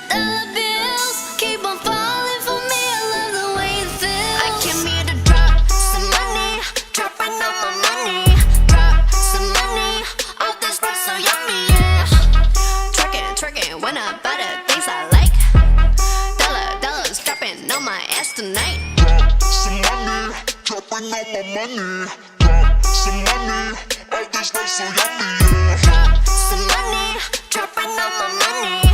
Dollar bills keep on falling for me. I love the way it feels. I came here to drop some money, dropping all my money. Drop some money, all this stuff so yummy, yeah. Twerking when I buy the things I like. Dollars dropping on my ass tonight. Drop some money, dropping all my money. Drop some money, all this stuff so yummy, yeah. Drop some money, dropping all my money.